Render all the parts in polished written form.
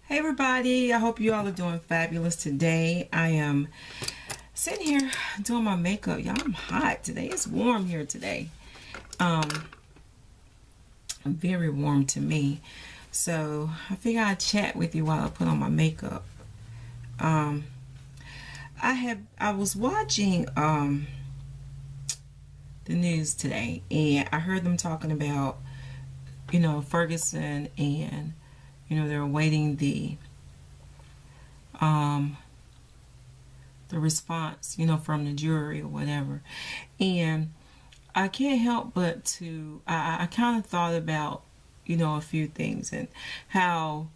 Hey everybody, I hope you all are doing fabulous today. I am sitting here doing my makeup. Y'all, I'm hot today. It's warm here today. Very warm to me. So I figure I'd chat with you while I put on my makeup. I was watching the news today, and I heard them talking about, Ferguson, and they're awaiting the response, from the jury or whatever. And I can't help but to, I kind of thought about, a few things, and how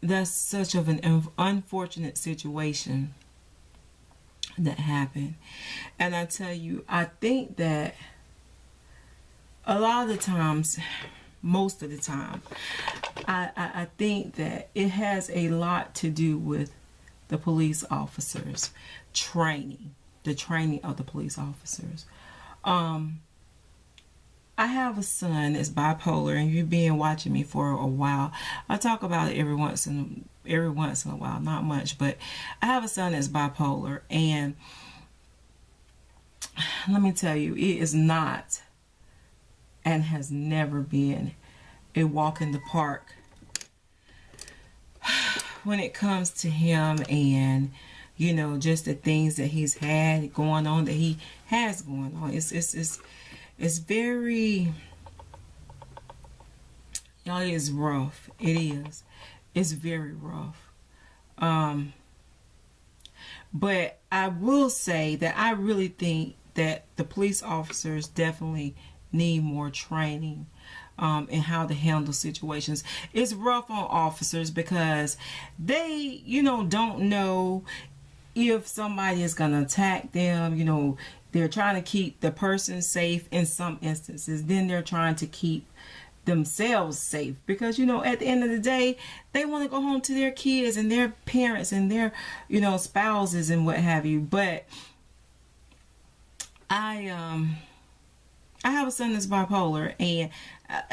that's such of an unfortunate situation that happened. And I tell you, I think that a lot of the times, most of the time, I think that it has a lot to do with the police officers training, the training of the police officers. I have a son that's bipolar, and you've been watching me for a while. I talk about it every once in a while, not much, but I have a son that's bipolar, and let me tell you, it is not and has never been a walk in the park when it comes to him, and just the things that he's had going on, that he has going on. It's very, y'all, it is rough. It is. It's very rough. But I will say that I really think that the police officers definitely need more training in how to handle situations. It's rough on officers because they, don't know if somebody is going to attack them. They're trying to keep the person safe in some instances. Then they're trying to keep themselves safe because, at the end of the day, they want to go home to their kids and their parents and their, spouses and what have you. But I have a son that's bipolar, and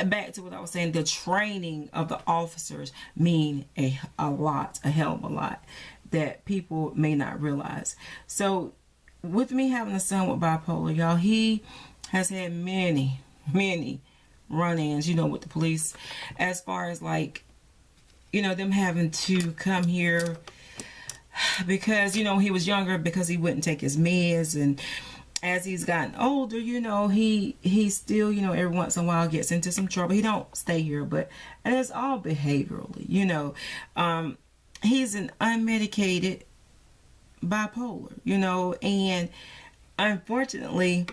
back to what I was saying, the training of the officers mean a hell of a lot that people may not realize. So with me having a son with bipolar, y'all, he has had many run-ins, with the police, as far as like, them having to come here because, he was younger, because he wouldn't take his meds, and as he's gotten older, he still, every once in a while gets into some trouble. He don't stay here, and it's all behaviorally, he's an unmedicated bipolar, and unfortunately,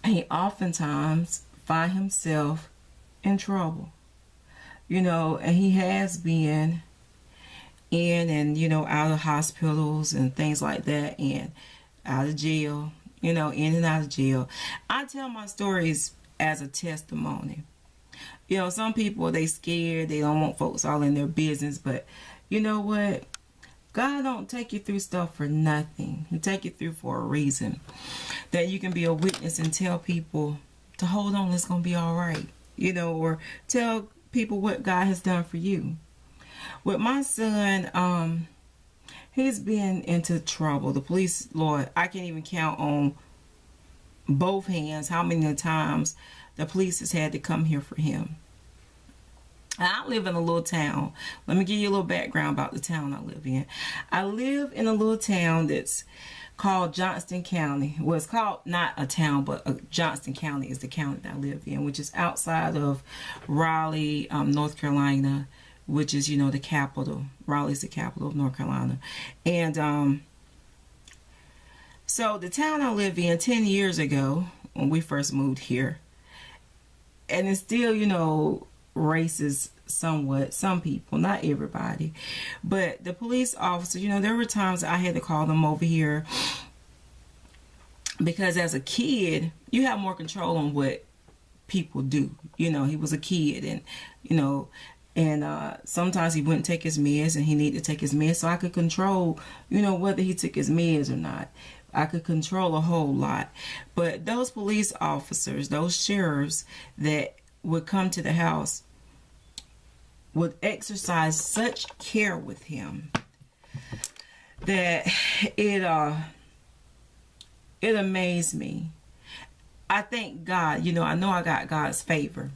he oftentimes find himself in trouble, and he has been in and, out of hospitals and things like that, and out of jail, in and out of jail. I tell my stories as a testimony. Some people, they scared, they don't want folks all in their business, but you know what? God don't take you through stuff for nothing. He take you through for a reason, that you can be a witness and tell people to hold on, it's going to be all right, or tell people what God has done for you. With my son, he's been into trouble. The police, Lord, I can't even count on both hands how many times the police has had to come here for him. I live in a little town. Let me give you a little background about the town I live in. I live in a little town that's called Johnston County. Well, it's called not a town, but Johnston County is the county that I live in, which is outside of Raleigh, North Carolina, which is, the capital. Raleigh's the capital of North Carolina. And so the town I live in 10 years ago, when we first moved here, and it's still, racist somewhat, some people, not everybody, but the police officer, there were times I had to call them over here because as a kid, you have more control on what people do. He was a kid, and sometimes he wouldn't take his meds, and he needed to take his meds, so I could control, whether he took his meds or not. I could control a whole lot. But those police officers, those sheriffs that would come to the house would exercise such care with him that it amazed me. I thank God, you know, I know I got God's favor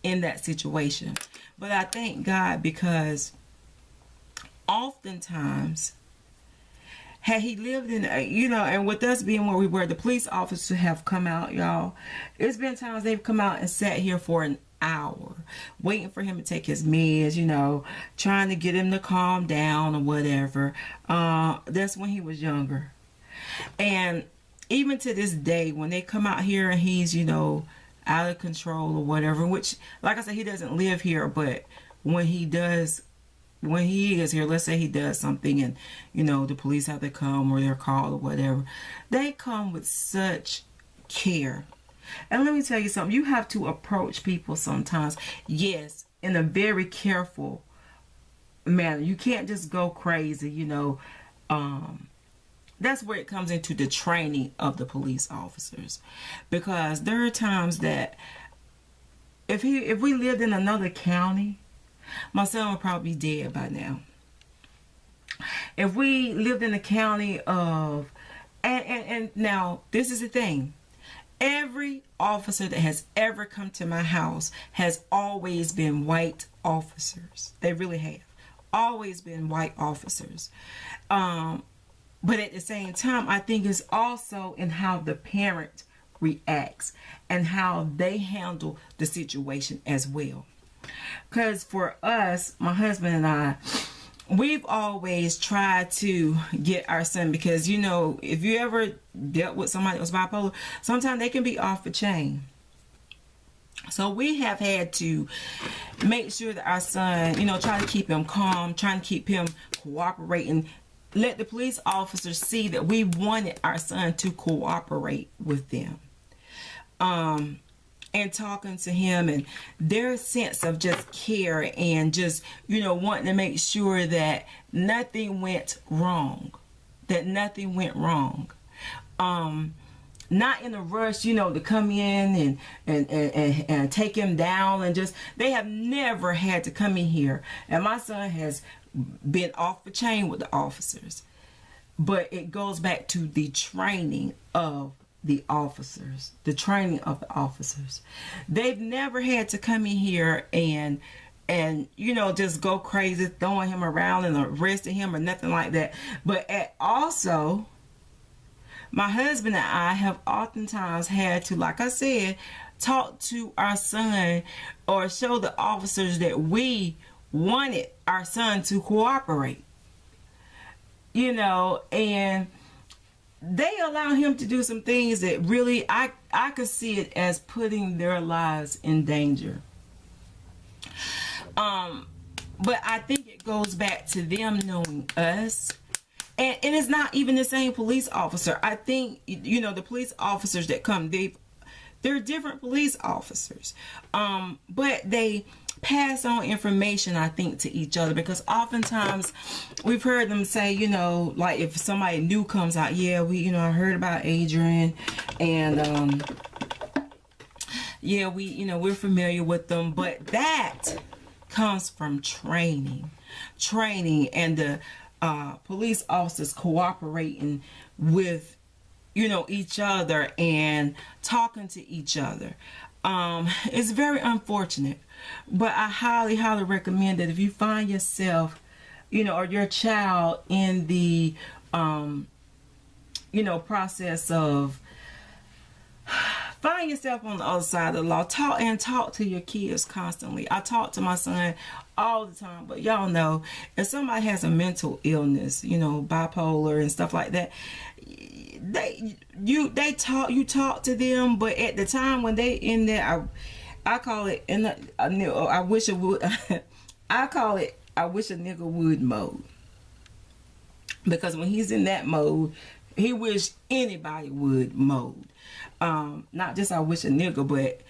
in that situation, but I thank God because oftentimes had he lived in, you know, and with us being where we were, the police officers have come out, y'all. It's been times they've come out and sat here for an hour waiting for him to take his meds, you know, trying to get him to calm down or whatever. That's when he was younger. And even to this day, when they come out here and he's, you know, out of control or whatever, which, like I said, he doesn't live here, but when he is here, let's say he does something and, you know, the police have to come or they're called or whatever, they come with such care. And let me tell you something, you have to approach people sometimes, yes, in a very careful manner. You can't just go crazy, you know. That's where it comes into the training of the police officers, because there are times that if we lived in another county, my son would probably be dead by now. If we lived in a county of, and now this is the thing, every officer that has ever come to my house has always been white officers. They really have always been white officers. But at the same time, I think it's also in how the parent reacts and how they handle the situation as well. Because for us, my husband and I, we've always tried to get our son, because, you know, if you ever dealt with somebody that was bipolar, sometimes they can be off the chain. So we have had to make sure that our son, you know, try to keep him calm, trying to keep him cooperating, let the police officers see that we wanted our son to cooperate with them. And talking to him, and their sense of just care and just, you know, wanting to make sure that nothing went wrong. Not in a rush, you know, to come in and take him down, and just, they have never had to come in here. And my son has been off the chain with the officers. But it goes back to the training of the officers, They've never had to come in here and you know, just go crazy throwing him around and arresting him or nothing like that. But also, my husband and I have oftentimes had to, like I said, talk to our son or show the officers that we wanted our son to cooperate, you know, and they allow him to do some things that really, I could see it as putting their lives in danger. But I think it goes back to them knowing us. And it's not even the same police officer. I think, you know, the police officers that come, they're different police officers. But they pass on information, I think, to each other, because oftentimes we've heard them say, you know, like if somebody new comes out, yeah, you know, I heard about Adrian, and yeah, you know, we're familiar with them. But that comes from training, and the police officers cooperating with, you know, each other and talking to each other. It's very unfortunate, but I highly recommend that if you find yourself, you know, or your child in the, you know, process of find yourself on the other side of the law, talk to your kids constantly. I talk to my son all the time, but y'all know, if somebody has a mental illness, you know, bipolar and stuff like that, you talk to them, but at the time when they in there, I call it, and I wish it would, I call it, I wish a nigga would mode, because when he's in that mode, he wish anybody would mode. Not just I wish a nigga, but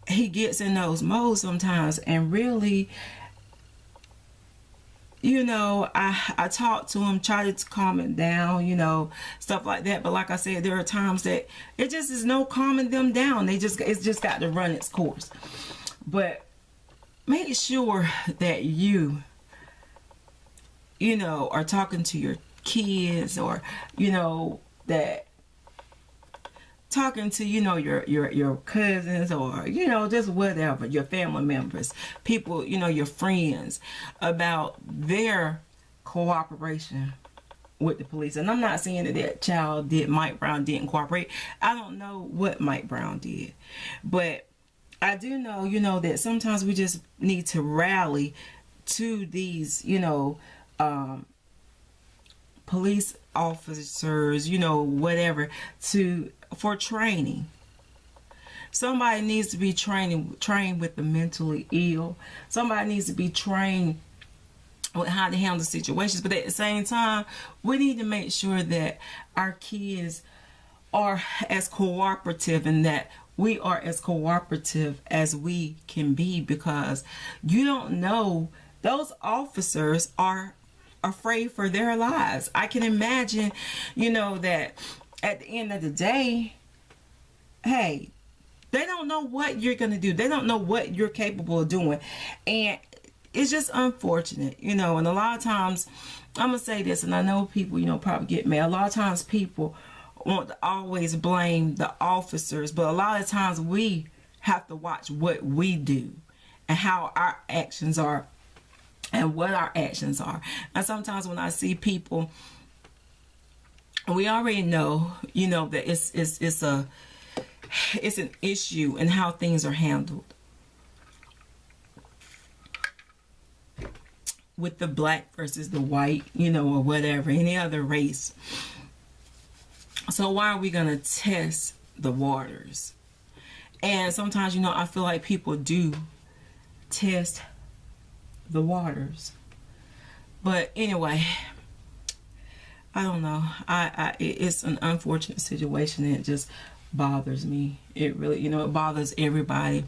he gets in those modes sometimes, and really, you know, I talk to him, try to calm him down, you know, stuff like that. But like I said, there are times that it just is no calming them down. It's just got to run its course. But make sure that you know, are talking to your kids, or, you know, that talking to, you know, your cousins, or, you know, just whatever, your family members, people, you know, your friends, about their cooperation with the police. And I'm not saying that that child Mike Brown didn't cooperate. I don't know what Mike Brown did, but I do know, you know, that sometimes we just need to rally to these, you know, police officers, you know, whatever, for training. Somebody needs to be trained with the mentally ill. Somebody needs to be trained with how to handle situations. But at the same time, we need to make sure that our kids are as cooperative, and that we are as cooperative as we can be, because you don't know, those officers are afraid for their lives. I can imagine, you know, that at the end of the day, hey, they don't know what you're going to do. They don't know what you're capable of doing. And it's just unfortunate, you know. And a lot of times, I'm going to say this, and I know people, you know, probably get mad. A lot of times people want to always blame the officers, but a lot of times we have to watch what we do and how our actions are and what our actions are. And sometimes when I see people, we already know, you know, that it's an issue in how things are handled with the black versus the white, you know, or whatever, any other race. So why are we going to test the waters? And sometimes, you know, I feel like people do test the waters. But anyway, I don't know. It's an unfortunate situation, and it just bothers me. It really, you know, it bothers everybody.